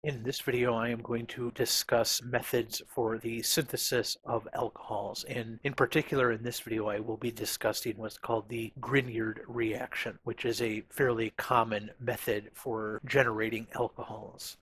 In this video, I am going to discuss methods for the synthesis of alcohols, and in particular in this video I will be discussing what's called the Grignard reaction, which is a fairly common method for generating alcohols.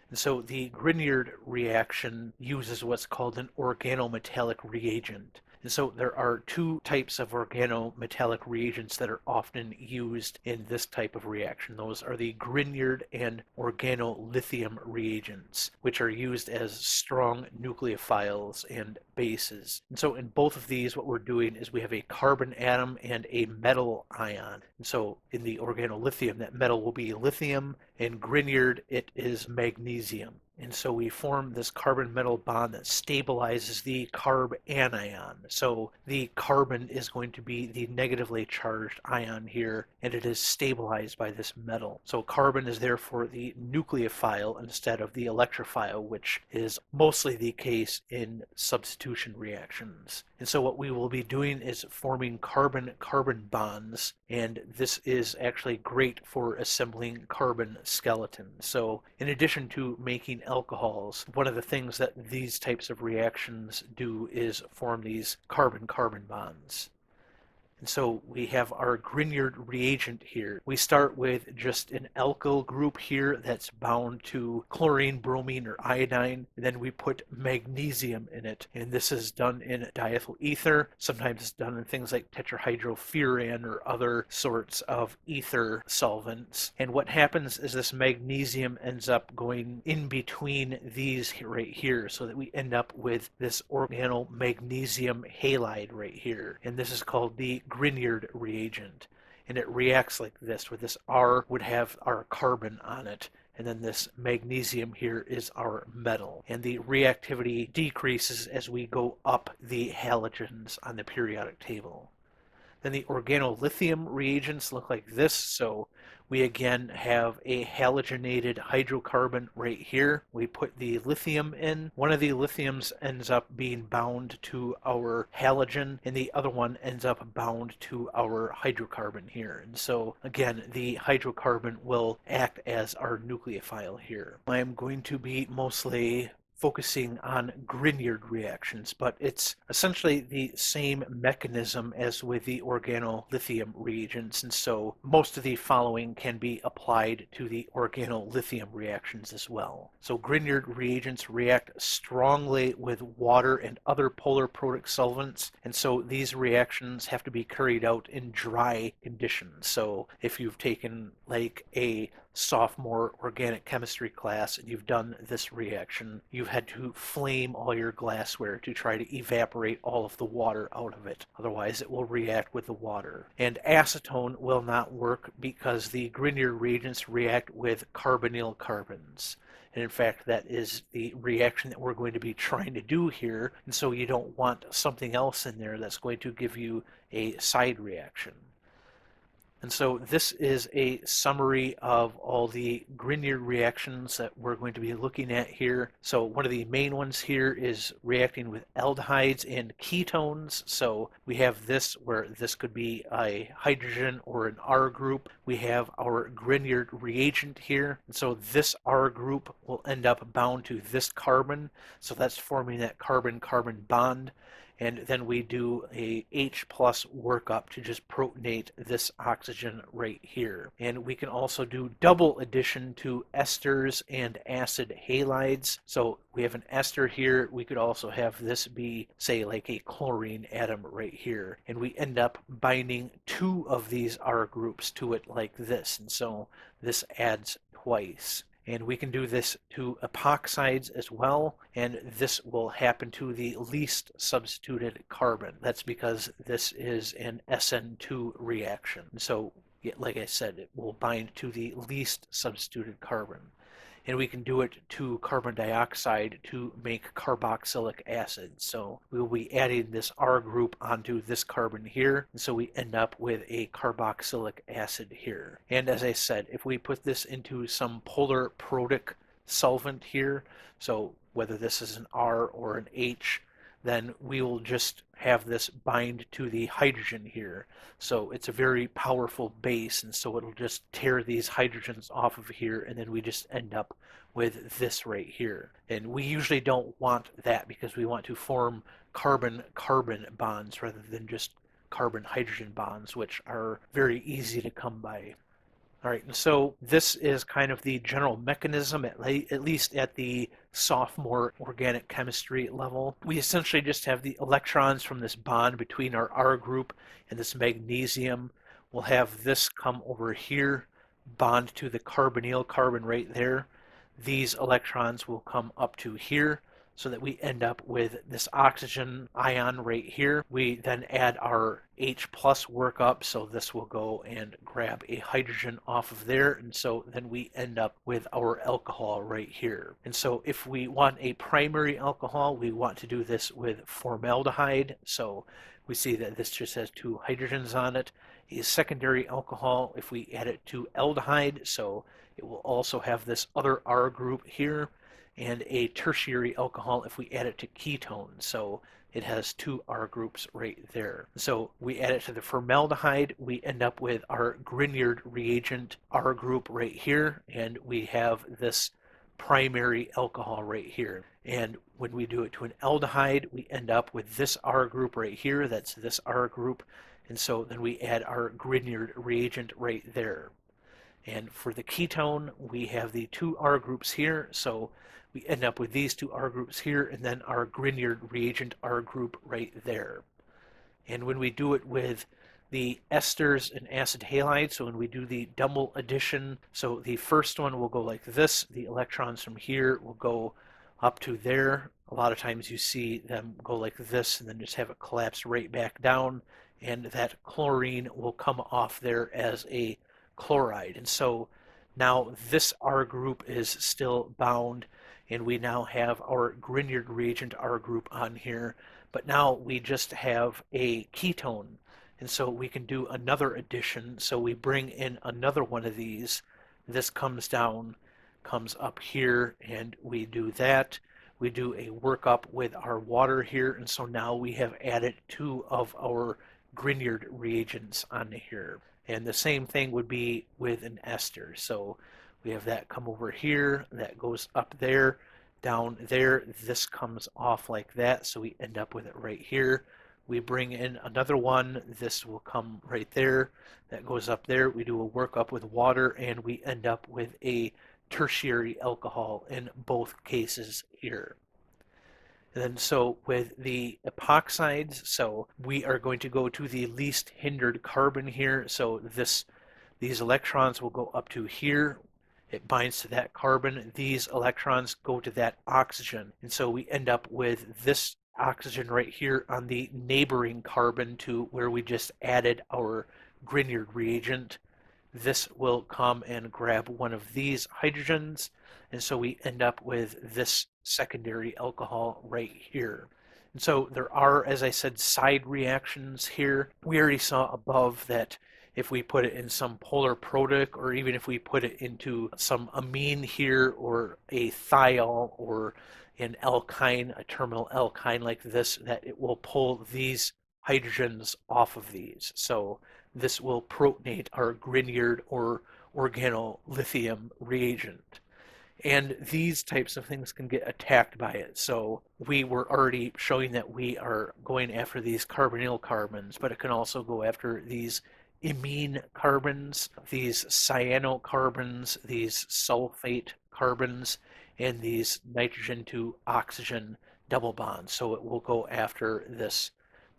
And so the Grignard reaction uses what's called an organometallic reagent. And so there are two types of organometallic reagents that are often used in this type of reaction. Those are the Grignard and organolithium reagents, which are used as strong nucleophiles and bases. And so in both of these, what we're doing is we have a carbon atom and a metal ion. And so in the organolithium, that metal will be lithium, and Grignard, it is magnesium. And so we form this carbon-metal bond that stabilizes the carb anion. So the carbon is going to be the negatively charged ion here, and it is stabilized by this metal. So carbon is therefore the nucleophile instead of the electrophile, which is mostly the case in substitution reactions. And so what we will be doing is forming carbon-carbon bonds, and this is actually great for assembling carbon skeletons. So in addition to making alcohols, one of the things that these types of reactions do is form these carbon-carbon bonds. And so we have our Grignard reagent here. We start with just an alkyl group here that's bound to chlorine, bromine, or iodine. And then we put magnesium in it. And this is done in diethyl ether. Sometimes it's done in things like tetrahydrofuran or other sorts of ether solvents. And what happens is this magnesium ends up going in between these right here, so that we end up with this organomagnesium halide right here. And this is called the Grignard reagent, and it reacts like this, where this R would have our carbon on it, and then this magnesium here is our metal. And the reactivity decreases as we go up the halogens on the periodic table. Then the organolithium reagents look like this. So we again have a halogenated hydrocarbon right here. We put the lithium in. One of the lithiums ends up being bound to our halogen, and the other one ends up bound to our hydrocarbon here. And so again, the hydrocarbon will act as our nucleophile here. I'm going to be mostly focusing on Grignard reactions, but it's essentially the same mechanism as with the organolithium reagents, and so most of the following can be applied to the organolithium reactions as well. So Grignard reagents react strongly with water and other polar protic solvents, and so these reactions have to be carried out in dry conditions. So if you've taken like a sophomore organic chemistry class and you've done this reaction, you've had to flame all your glassware to try to evaporate all of the water out of it. Otherwise, it will react with the water. And acetone will not work because the Grignard reagents react with carbonyl carbons. And in fact, that is the reaction that we're going to be trying to do here. And so you don't want something else in there that's going to give you a side reaction. And so this is a summary of all the Grignard reactions that we're going to be looking at here. So one of the main ones here is reacting with aldehydes and ketones. So we have this where this could be a hydrogen or an R group. We have our Grignard reagent here. And so this R group will end up bound to this carbon. So that's forming that carbon-carbon bond. And then we do a H plus workup to just protonate this oxygen right here. And we can also do double addition to esters and acid halides. So we have an ester here. We could also have this be, say, like a chlorine atom right here. And we end up binding two of these R groups to it like this. And so this adds twice. And we can do this to epoxides as well, and this will happen to the least substituted carbon. That's because this is an SN2 reaction. So, like I said, it will bind to the least substituted carbon. And we can do it to carbon dioxide to make carboxylic acid. So we will be adding this R group onto this carbon here, and so we end up with a carboxylic acid here. And as I said, if we put this into some polar protic solvent here, so whether this is an R or an H, then we will just have this bind to the hydrogen here. So it's a very powerful base, and so it'll just tear these hydrogens off of here, and then we just end up with this right here. And we usually don't want that because we want to form carbon-carbon bonds rather than just carbon-hydrogen bonds, which are very easy to come by. All right, and so this is kind of the general mechanism, at least at the sophomore organic chemistry level. We essentially just have the electrons from this bond between our R group and this magnesium. We'll have this come over here, bond to the carbonyl carbon right there. These electrons will come up to here, so that we end up with this oxygen ion right here. We then add our H plus workup, so this will go and grab a hydrogen off of there, and so then we end up with our alcohol right here. And so if we want a primary alcohol, we want to do this with formaldehyde, so we see that this just has 2 hydrogens on it. A secondary alcohol, if we add it to aldehyde, so it will also have this other R group here, and a tertiary alcohol if we add it to ketones. So it has 2 R groups right there. So we add it to the formaldehyde, we end up with our Grignard reagent R group right here, and we have this primary alcohol right here. And when we do it to an aldehyde, we end up with this R group right here, that's this R group, and so then we add our Grignard reagent right there. And for the ketone, we have the 2 R groups here, so we end up with these 2 R groups here, and then our Grignard reagent R group right there. And when we do it with the esters and acid halides, so when we do the double addition, so the first one will go like this, the electrons from here will go up to there. A lot of times you see them go like this and then just have it collapse right back down, and that chlorine will come off there as a chloride. And so now this R group is still bound, and we now have our Grignard reagent R group on here, but now we just have a ketone, and so we can do another addition. So we bring in another one of these, this comes down, comes up here, and we do that. We do a workup with our water here, and so now we have added 2 of our Grignard reagents on here. And the same thing would be with an ester. So we have that come over here, that goes up there, down there, this comes off like that, so we end up with it right here. We bring in another one, this will come right there, that goes up there, we do a workup with water, and we end up with a tertiary alcohol in both cases here. And then so with the epoxides, so we are going to go to the least hindered carbon here. So these electrons will go up to here. It binds to that carbon. These electrons go to that oxygen. And so we end up with this oxygen right here on the neighboring carbon to where we just added our Grignard reagent. This will come and grab one of these hydrogens, and so we end up with this secondary alcohol right here. And so there are, as I said, side reactions here. We already saw above that if we put it in some polar protic, or even if we put it into some amine here, or a thiol, or an alkyne, a terminal alkyne like this, that it will pull these hydrogens off of these. So this will protonate our Grignard or organolithium reagent. And these types of things can get attacked by it. So we were already showing that we are going after these carbonyl carbons, but it can also go after these imine carbons, these cyanocarbons, these sulfate carbons, and these nitrogen to oxygen double bonds. So it will go after this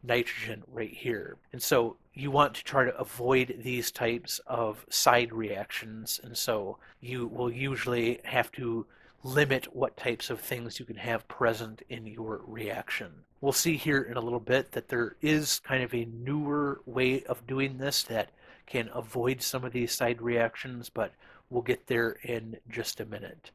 nitrogen right here. And so you want to try to avoid these types of side reactions, and so you will usually have to limit what types of things you can have present in your reaction. We'll see here in a little bit that there is kind of a newer way of doing this that can avoid some of these side reactions, but we'll get there in just a minute.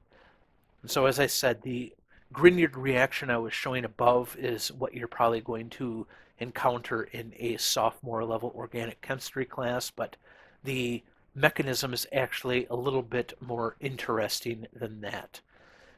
And so as I said, the Grignard reaction I was showing above is what you're probably going to encounter in a sophomore level organic chemistry class, but the mechanism is actually a little bit more interesting than that.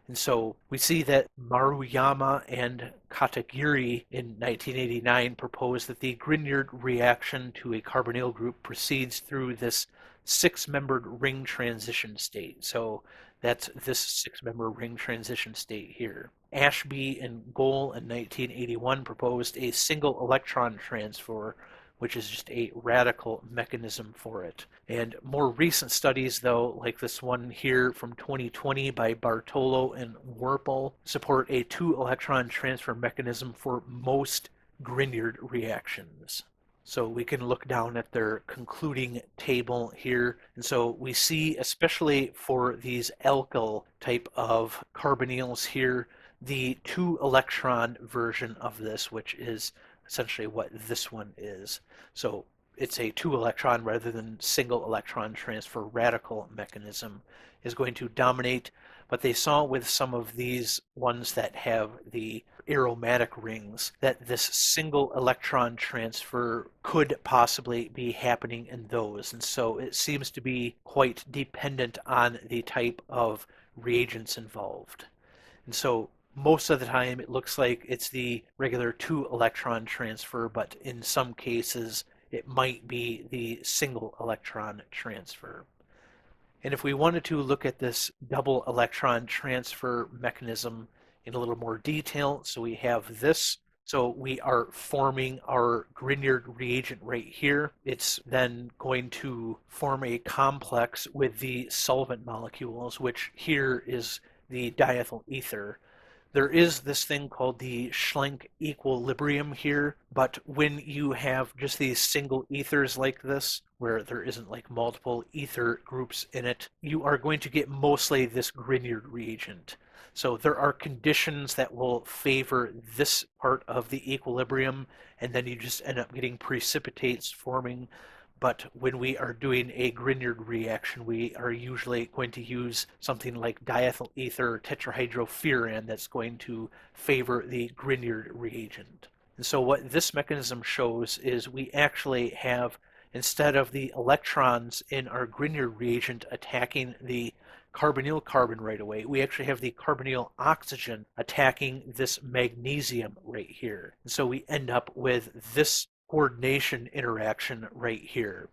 And so we see that Maruyama and Katagiri in 1989 proposed that the Grignard reaction to a carbonyl group proceeds through this six-membered ring transition state. So that's this six-member ring transition state here. Ashby and Gohl in 1981 proposed a single electron transfer, which is just a radical mechanism for it. And more recent studies, though, like this one here from 2020 by Bartolo and Werpel, support a two-electron transfer mechanism for most Grignard reactions. So we can look down at their concluding table here. And so we see, especially for these alkyl type of carbonyls here, the two-electron version of this, which is essentially what this one is. So it's a two-electron rather than single electron transfer radical mechanism is going to dominate. But they saw with some of these ones that have the aromatic rings that this single electron transfer could possibly be happening in those. And so it seems to be quite dependent on the type of reagents involved. And so most of the time it looks like it's the regular two electron transfer, but in some cases it might be the single electron transfer. And if we wanted to look at this double electron transfer mechanism in a little more detail, so we have this. So we are forming our Grignard reagent right here. It's then going to form a complex with the solvent molecules, which here is the diethyl ether. There is this thing called the Schlenk equilibrium here, but when you have just these single ethers like this, where there isn't like multiple ether groups in it, you are going to get mostly this Grignard reagent. So there are conditions that will favor this part of the equilibrium, and then you just end up getting precipitates forming. But when we are doing a Grignard reaction, we are usually going to use something like diethyl ether tetrahydrofuran that's going to favor the Grignard reagent. And so what this mechanism shows is we actually have, instead of the electrons in our Grignard reagent attacking the carbonyl carbon right away, we actually have the carbonyl oxygen attacking this magnesium right here. And so we end up with this coordination interaction right here.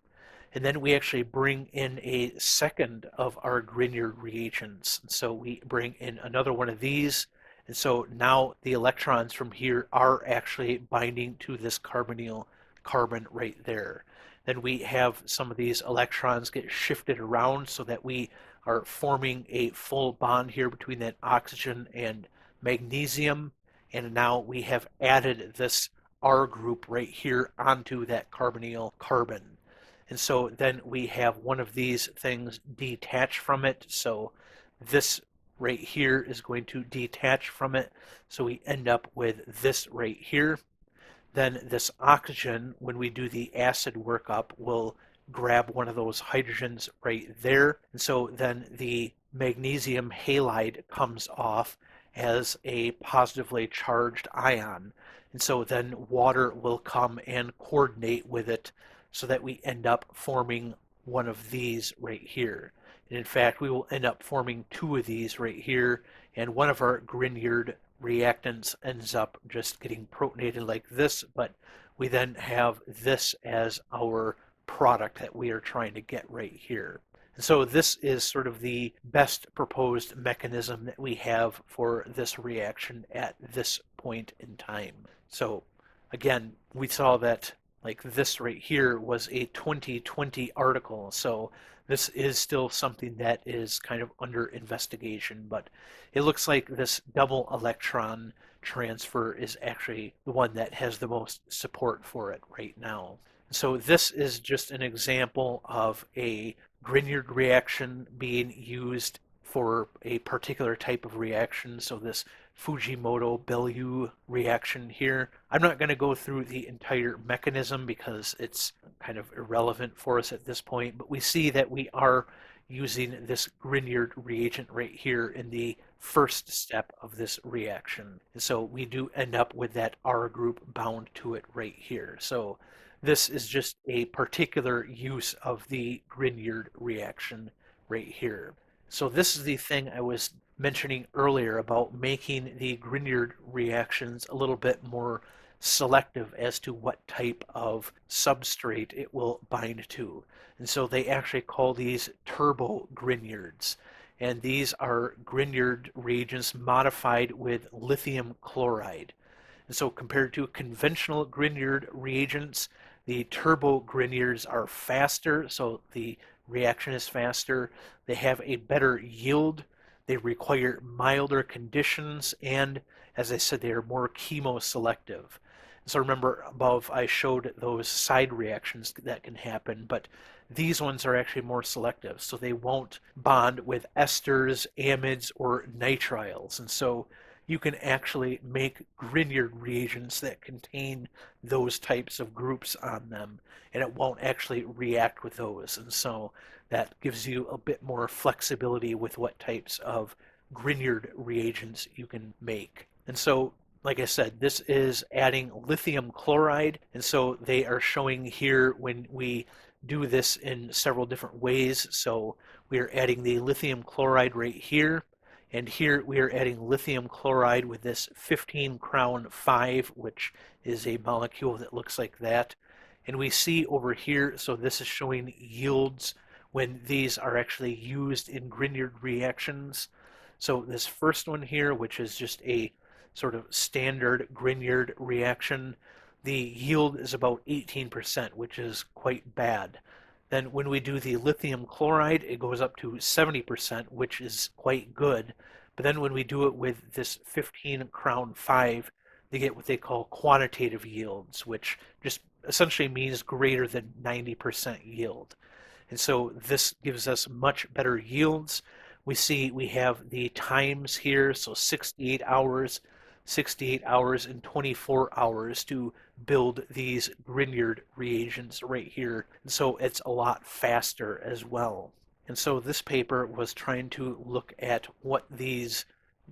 And then we actually bring in a second of our Grignard reagents. So we bring in another one of these. And so now the electrons from here are actually binding to this carbonyl carbon right there. Then we have some of these electrons get shifted around so that we are forming a full bond here between that oxygen and magnesium. And now we have added this R group right here onto that carbonyl carbon. And so then we have one of these things detach from it. So this right here is going to detach from it. So we end up with this right here. Then this oxygen, when we do the acid workup, will grab one of those hydrogens right there. And so then the magnesium halide comes off as a positively charged ion. And so then water will come and coordinate with it so that we end up forming one of these right here. And in fact, we will end up forming two of these right here, and one of our Grignard reactants ends up just getting protonated like this, but we then have this as our product that we are trying to get right here. And so this is sort of the best proposed mechanism that we have for this reaction at this point in time. So again, we saw that like this right here was a 2020 article, so this is still something that is kind of under investigation, but it looks like this double electron transfer is actually the one that has the most support for it right now. So this is just an example of a Grignard reaction being used for a particular type of reaction. So this Fujimoto-Bellew reaction here. I'm not going to go through the entire mechanism because it's kind of irrelevant for us at this point, but we see that we are using this Grignard reagent right here in the first step of this reaction. And so we do end up with that R group bound to it right here. So this is just a particular use of the Grignard reaction right here. So this is the thing I was mentioning earlier about making the Grignard reactions a little bit more selective as to what type of substrate it will bind to. And so they actually call these turbo Grignards. And these are Grignard reagents modified with lithium chloride. And so compared to conventional Grignard reagents, the turbo Grignards are faster, so the reaction is faster. They have a better yield. They require milder conditions, and as I said, they are more chemoselective. So remember above I showed those side reactions that can happen, but these ones are actually more selective, so they won't bond with esters, amides, or nitriles. And so you can actually make Grignard reagents that contain those types of groups on them, and it won't actually react with those. And so that gives you a bit more flexibility with what types of Grignard reagents you can make. And so, like I said, this is adding lithium chloride, and so they are showing here when we do this in several different ways. So we are adding the lithium chloride right here, and here we are adding lithium chloride with this 15 crown 5, which is a molecule that looks like that. And we see over here, so this is showing yields when these are actually used in Grignard reactions. So this first one here, which is just a sort of standard Grignard reaction, the yield is about 18%, which is quite bad. Then when we do the lithium chloride, it goes up to 70%, which is quite good. But then when we do it with this 15 crown 5, they get what they call quantitative yields, which just essentially means greater than 90% yield. And so this gives us much better yields. We see we have the times here, so 68 hours, 68 hours, and 24 hours to build these Grignard reagents right here. And so it's a lot faster as well. And so this paper was trying to look at what these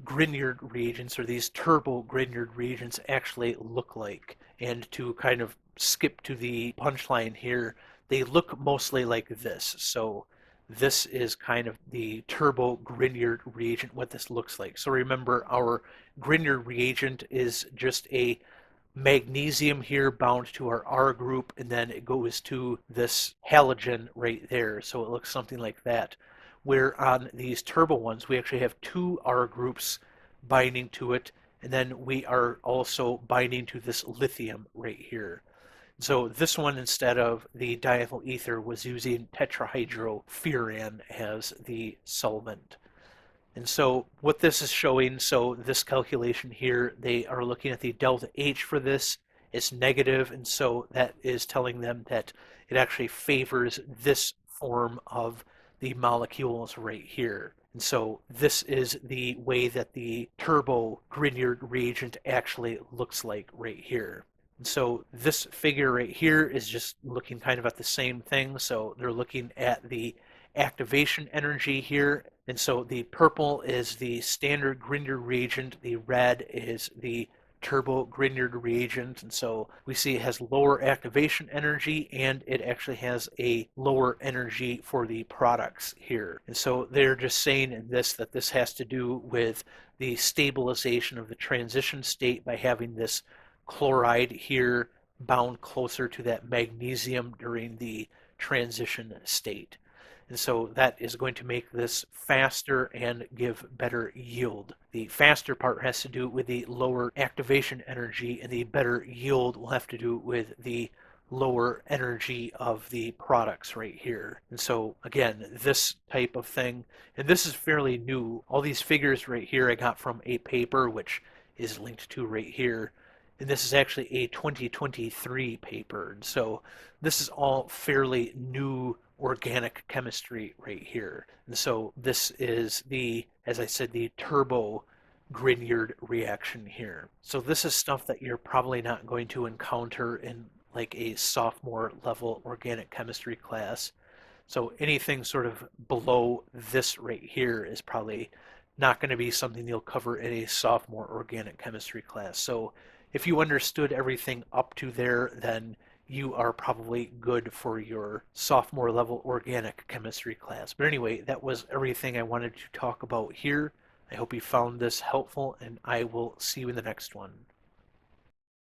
Grignard reagents or these turbo Grignard reagents actually look like. And to kind of skip to the punchline here, they look mostly like this. So this is kind of the turbo Grignard reagent, what this looks like. So remember, our Grignard reagent is just a magnesium here bound to our R group, and then it goes to this halogen right there. So it looks something like that. Where on these turbo ones, we actually have two R groups binding to it, and then we are also binding to this lithium right here. So this one, instead of the diethyl ether, was using tetrahydrofuran as the solvent. And so what this is showing, so this calculation here, they are looking at the delta H for this. It's negative, and so that is telling them that it actually favors this form of the molecules right here. And so this is the way that the turbo Grignard reagent actually looks like right here. And so this figure right here is just looking kind of at the same thing. So they're looking at the activation energy here. And so the purple is the standard Grignard reagent. The red is the turbo Grignard reagent. And so we see it has lower activation energy, and it actually has a lower energy for the products here. And so they're just saying in this that this has to do with the stabilization of the transition state by having this chloride here bound closer to that magnesium during the transition state. And so that is going to make this faster and give better yield. The faster part has to do with the lower activation energy, and the better yield will have to do with the lower energy of the products right here. And so again, this type of thing, and this is fairly new. All these figures right here I got from a paper which is linked to right here. And this is actually a 2023 paper. And so this is all fairly new organic chemistry right here. And so this is the, as I said, the turbo Grignard reaction here. So this is stuff that you're probably not going to encounter in like a sophomore level organic chemistry class. So anything sort of below this right here is probably not going to be something you'll cover in a sophomore organic chemistry class. So if you understood everything up to there, then you are probably good for your sophomore level organic chemistry class. But anyway, that was everything I wanted to talk about here. I hope you found this helpful, and I will see you in the next one.